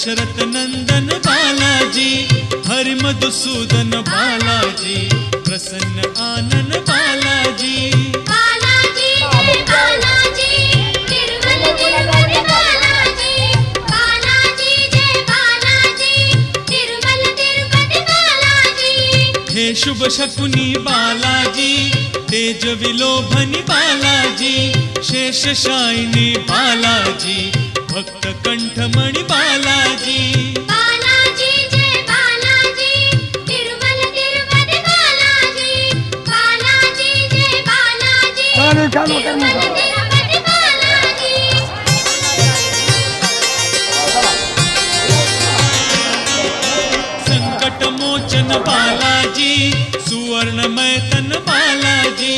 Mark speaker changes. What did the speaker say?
Speaker 1: दशरथ नंदन बालाजी, हरि मधुसूदन बालाजी, प्रसन्न आनन बालाजी।
Speaker 2: बालाजी जय बालाजी, तिरुमल तिरुपति बालाजी। बालाजी जय बालाजी, तिरुमल तिरुपति बालाजी।
Speaker 1: हे शुभ शकुनी बालाजी, तेज विलोभनी बालाजी, शेष शायिनी बालाजी, भक्त कंठमणि बालाजी।
Speaker 2: बालाजी जय बालाजी, तिरुमल तिरुपति बालाजी। बालाजी जय बालाजी, तिरुमल तिरुपति बालाजी।
Speaker 1: संकट मोचन बालाजी, सुवर्णमय तन बालाजी,